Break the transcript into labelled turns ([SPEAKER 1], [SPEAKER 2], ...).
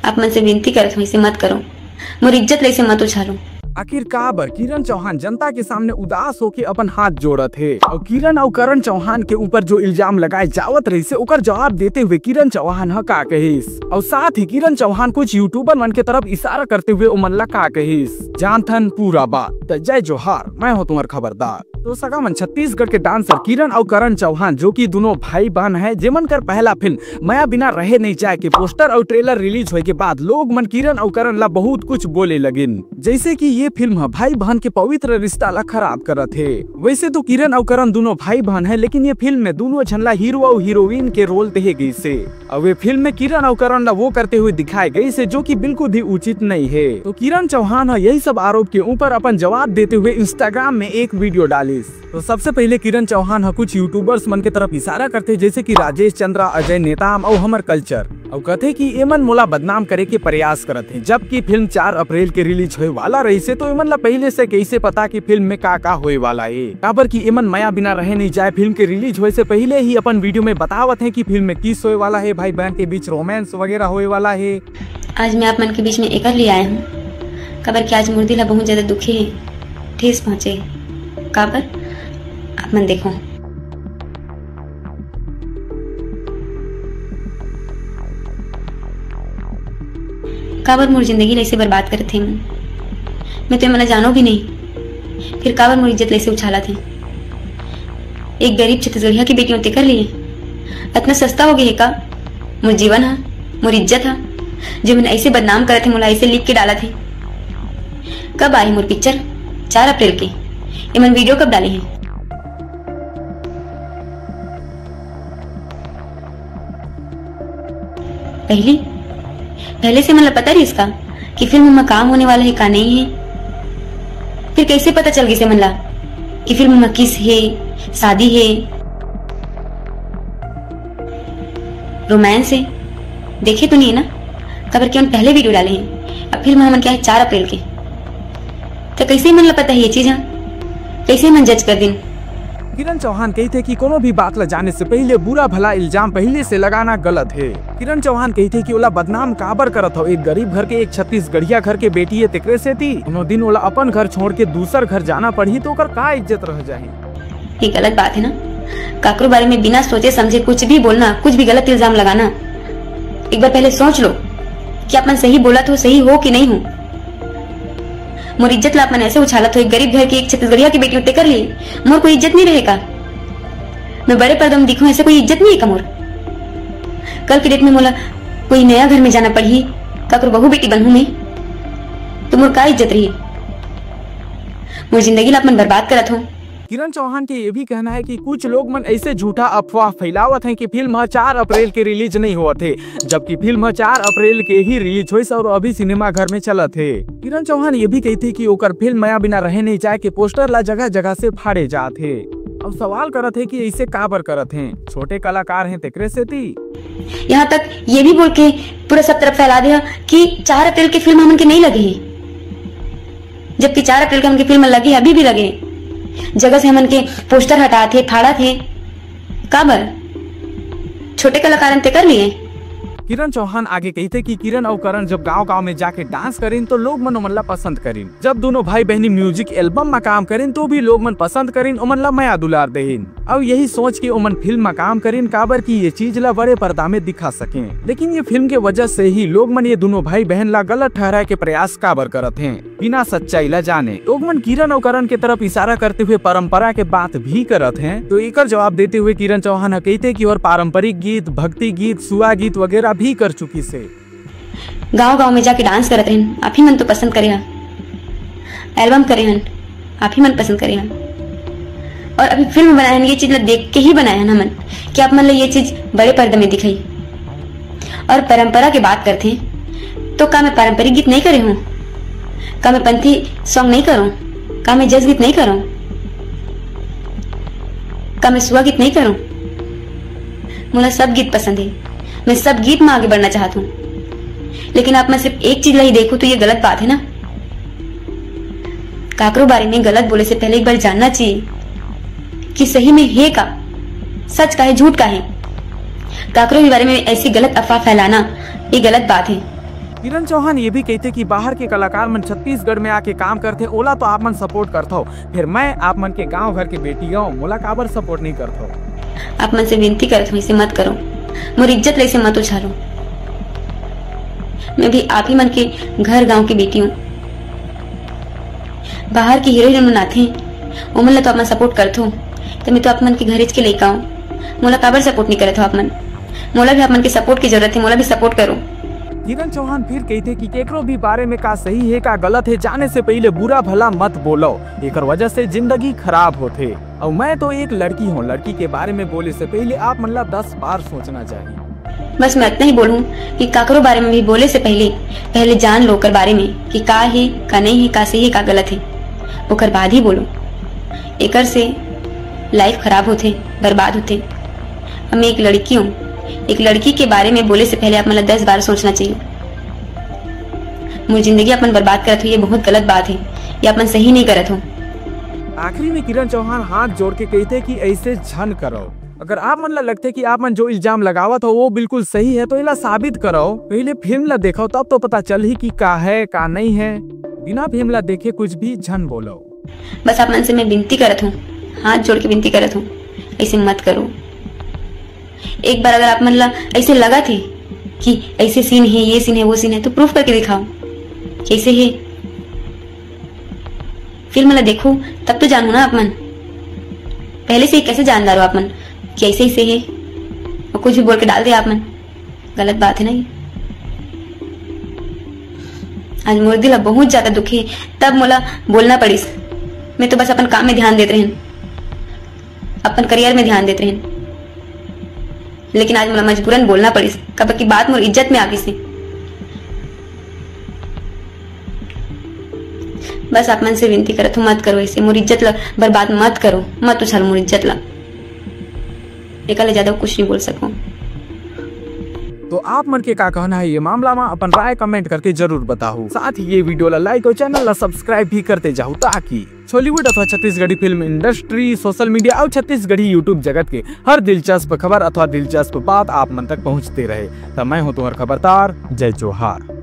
[SPEAKER 1] आप मन से विनती करत हो इसे मत करो, मोर इज्जत ले इसे मत उछालो।
[SPEAKER 2] आखिर काबर किरण चौहान जनता के सामने उदास होके अपन हाथ जोड़त है और किरण और करण चौहान के ऊपर जो इल्जाम लगाए जावत रही से ओकर जवाब देते हुए किरण चौहान ह का कहिस और साथ ही किरण चौहान कुछ यूट्यूबर मन के तरफ इशारा करते हुए उमन ला का कहिस। जानथन पूरा बात तो जय जोहार, मैं हूँ तुम्हार खबरदार। तो सगा मन छत्तीसगढ़ के डांसर किरण और करण चौहान जो कि दोनों भाई बहन है, जेमन कर पहला फिल्म माया बिना रहे नहीं जाए के पोस्टर और ट्रेलर रिलीज होए के बाद लोग मन किरण और करण ला बहुत कुछ बोले लगिन, जैसे कि ये फिल्म भाई बहन के पवित्र रिश्ता ला खराब करत है। वैसे तो किरण और करण दोनों भाई बहन है, लेकिन ये फिल्म में दोनों झनला हीरो और हीरोइन के रोल दिए गई से और वे फिल्म में किरण और करण ला वो करते हुए दिखाए गई से जो कि बिल्कुल भी उचित नहीं है। तो किरण चौहान यही सब आरोप के ऊपर अपन जवाब देते हुए इंस्टाग्राम में एक वीडियो डाली। तो सबसे पहले किरण चौहान कुछ यूट्यूबर्स मन के तरफ इशारा करते जैसे कि राजेश चंद्रा, अजय नेताम और हमर कल्चर और कहते कि एमन मोला बदनाम करे के प्रयास करते हैं, जबकि फिल्म 4 अप्रैल के रिलीज होए वाला रही से तो एमन ला पहले से कैसे पता कि फिल्म में का होए वाला है। काबर की एमन माया बिना रहे नहीं जाए फिल्म के रिलीज होए से पहले ही अपन वीडियो में बतावत है कि फिल्म में किस होए वाला है, भाई बहन के बीच रोमांस वगैरह होए वाला है।
[SPEAKER 1] आज मैं आप मन के बीच में एक ले आया हूँ, काबर की आज मुर्दी ला बहुत ज्यादा दुखी है, ठेस पहुँचे। काबर आप मन देखो। काबर मोर जिंदगी ले से बर्बाद करे थे, मैं तो मना जानो भी नहीं, फिर काबर मोर इज्जत ले से उछाला थे। एक गरीब छत्तीसगढ़िया की बेटी होते कर लिए इतना सस्ता हो गया का? मोर जीवन हा, मोर इज्जत हा, जो मैंने ऐसे बदनाम करे थे, मोला ऐसे लिख के डाला थे। कब आई मोर पिक्चर? 4 अप्रैल के। ये मन वीडियो कब डाली है? पहले से मतलब पता नहीं इसका कि फिल्म में काम होने वाला है का नहीं है? फिर कैसे पता चल गई से मनला कि फिल्म में किस है, शादी है, रोमांस है? देखे तो नहीं है ना, खबर क्यों पहले वीडियो डाले हैं। अब फिल्म हमन क्या है 4 अप्रैल के, तो कैसे मनला पता है ये चीज? कैसे मन जज कर दिन?
[SPEAKER 2] किरण चौहान कहते कि कोनो भी बात ला जाने से पहले बुरा भला इल्जाम पहले से लगाना गलत है। किरण चौहान कहते कि ओला बदनाम काबर करत हो, एक गरीब घर के एक छत्तीसगढ़िया घर के बेटी है तेकरे से थी उनो दिन ओला अपन घर छोड़ के दूसर घर जाना पड़ी तो ओकर का इज्जत रह जाए?
[SPEAKER 1] ये गलत बात है ना, काकरो बारे में बिना सोचे समझे कुछ भी बोलना, कुछ भी गलत इल्जाम लगाना। एक बार पहले सोच लो कि अपन सही बोला तो सही हो कि नहीं हो। मोर इज्जत ला अपन ऐसे उछालत हो, एक गरीब घर की एक छत्तीसगढ़िया की बेटी उठे कर ली, मोर कोई इज्जत नहीं रहेगा? मैं बड़े पर्दे में दिखूं ऐसे कोई इज्जत नहीं है का मोर? कल की डेट में मोला कोई नया घर में जाना पड़ी, काकर बहू बेटी बनूं मैं, तो मोर का इज्जत रही? मोर जिंदगी ला अपन बर्बाद करत हो।
[SPEAKER 2] किरण चौहान के ये भी कहना है कि कुछ लोग मन ऐसे झूठा अफवाह फैलावत हैं कि फिल्म 4 अप्रैल के रिलीज नहीं हुआ थे, जबकि फिल्म 4 अप्रैल के ही रिलीज हुई और अभी सिनेमा घर में चला थे। किरण चौहान ये भी कहती कि ओकर फिल्म माया बिना रहे नहीं जाए के पोस्टर ला जगह जगह से फाड़े जाते। अब सवाल करत है कि ऐसे काबर करत हैं, छोटे कलाकार हैं तेकरे से थी।
[SPEAKER 1] यहाँ तक ये भी बोल के पूरा सब तरफ फैला दिया कि 4 अप्रैल की फिल्म हमन के नहीं लगी, जबकि 4 अप्रैल के हमन की फिल्म लगी, अभी भी लगे। जगह से हमन के पोस्टर हटा थे, फाड़ा थे, काबर? छोटे कलाकार ते कर लिए।
[SPEAKER 2] किरण चौहान आगे कहते कि किरण और करण जब गांव-गांव में जाके डांस करें तो लोग मन ओमन ला पसंद करें, जब दोनों भाई बहनी म्यूजिक एल्बम में काम करें तो भी लोग मन पसंद करें, ओमन ला माया दुलार देहिन। अब यही सोच के ओमन फिल्म में काम करें काबर की ये चीज ला बड़े पर्दा में दिखा सकें। लेकिन ये फिल्म के वजह से ही लोग मन ये दोनों भाई बहन ला गलत ठहराए के प्रयास काबर करत हैं, बिना सच्चाई ला जाने। लोग मन किरण और करण के तरफ इशारा करते हुए परंपरा के बात भी करत हैं। तो एक जवाब देते हुए किरण चौहान कहते कि और पारंपरिक गीत, भक्ति गीत, सुआ गीत वगैरह भी कर चुकी से।
[SPEAKER 1] गांव-गांव में जाके डांस करते हैं, आप ही मन तो पसंद करे हैं, एल्बम करे हैं, आप ही मन पसंद करे हैं, और अभी फिल्म बनाए हैं, ये चीज देख के ही बनाया ना मन कि आप मन ले ये चीज बड़े पर्दे में दिखाई। और परंपरा की बात करते हैं तो का मैं पारंपरिक गीत नहीं करे हूँ? का मैं पंथी सॉन्ग नहीं करूं? का मैं जज गीत नहीं करूं? का मैं सुआ गीत नहीं करूं? मुझे सब गीत पसंद है, मैं सब गीत में आगे बढ़ना चाहता हूँ, लेकिन आप मैं सिर्फ एक चीज ला ही देखो तो ये गलत बात है ना। काकरो बारे में गलत बोले से पहले एक बार जानना चाहिए कि सही में है का, सच का है, झूठ का है। काकरो के बारे में ऐसी गलत अफवाह फैलाना ये गलत बात है।
[SPEAKER 2] किरण चौहान ये भी कहते कि बाहर के कलाकार मन छत्तीसगढ़ में आके काम करते, ओला तो आप मन सपोर्ट करता हो, फिर मैं आप मन के गांव घर के बेटी हूँ, मोला काबर सपोर्ट नहीं करता हो।
[SPEAKER 1] आप मन से विनती करत हूँ, इसे मत करो, मोर इज्जत ले से मत उछालो। मैं भी आप ही मन के घर गांव की बेटी हूँ। बाहर की हीरोइन मन आथे, ओमन ला तो आप मन सपोर्ट करत हो, तो मैं तो आप मन के घरेज के लइका हूँ, मोला काबर सपोर्ट नहीं करत हो आप मन। मोला भी आप मन के सपोर्ट की जरूरत है, मोला भी सपोर्ट करो।
[SPEAKER 2] किरण चौहान फिर कहते कि केकरो भी बारे में का सही है का गलत है जाने से पहले बुरा भला मत बोलो, एकर वजह से जिंदगी खराब होते। और मैं तो एक लड़की हूँ, लड़की के बारे में बोले से पहले आप मन ला 10 बार सोचना चाहिए।
[SPEAKER 1] बस मैं इतना ही बोलूँ कि काकरो बारे में भी बोले से पहले जान लो ओकर बारे में कि का है का नहीं है, का सही है का गलत है, ओकर बाद ही बोलो। एकर से लाइफ खराब होते, बर्बाद होते। मैं एक लड़की हूँ, एक लड़की के बारे में बोले से पहले आप मतलब 10 बार सोचना चाहिए। मुझे जिंदगी अपन बर्बाद करत हो, ये बहुत गलत बात है, ये अपन सही नहीं करत हो।
[SPEAKER 2] आखिरी में किरण चौहान हाथ जोड़ के कहते कि ऐसे झन करो। अगर आप मन ला लगते कि आप मन जो इल्जाम लगावत हो वो बिल्कुल सही है तो इला साबित करो, पहले फिल्म ला देखो तब तो पता चल ही कि का है का नहीं है। बिना फिल्म ला देखे कुछ भी झन बोलो।
[SPEAKER 1] बस आप मन से मैं विनती करत हूँ, हाथ जोड़ के विनती करत हूँ, ऐसे मत करो। एक बार अगर आप मन ला ऐसे लगा थे कि ऐसे सीन है, ये सीन है, वो सीन है, तो प्रूफ करके दिखाओ कैसे है। फिल्म ला देखो तब तो जानू ना आप मन। पहले से ही कैसे जानदार हो आप मन कि ऐसे ही से है और कुछ भी बोल के डाल दे आप मन, गलत बात है ना ये। आज मोर दिल बहुत ज्यादा दुखी है, तब मोला बोलना पड़िस। मैं तो बस अपन काम में ध्यान देते रहन, अपन करियर में ध्यान देते रहन, लेकिन आज मोला मजबूरन बोलना पड़िस, कब की बात मोर इज्जत में आ गई से। बस आप मन से विनती करत हूँ, मत करो ऐसे, मोर इज्जत ला बर्बाद मत करो, मत उछालो मोर इज्जत ला। एक ले ज्यादा कुछ नहीं बोल सकूं।
[SPEAKER 2] तो आप मन के का कहना है ये मामला में अपन राय कमेंट करके जरूर बताओ। साथ ही ये वीडियो ला लाइक और चैनल ला सब्सक्राइब भी करते जाओ, ताकि बॉलीवुड अथवा Chhattisgarhi film industry, social media और छत्तीसगढ़ी यूट्यूब जगत के हर दिलचस्प खबर अथवा दिलचस्प बात आप मन तक पहुँचते रहे। तो मैं हूँ तुम्हारा खबरदार, जय जोहार।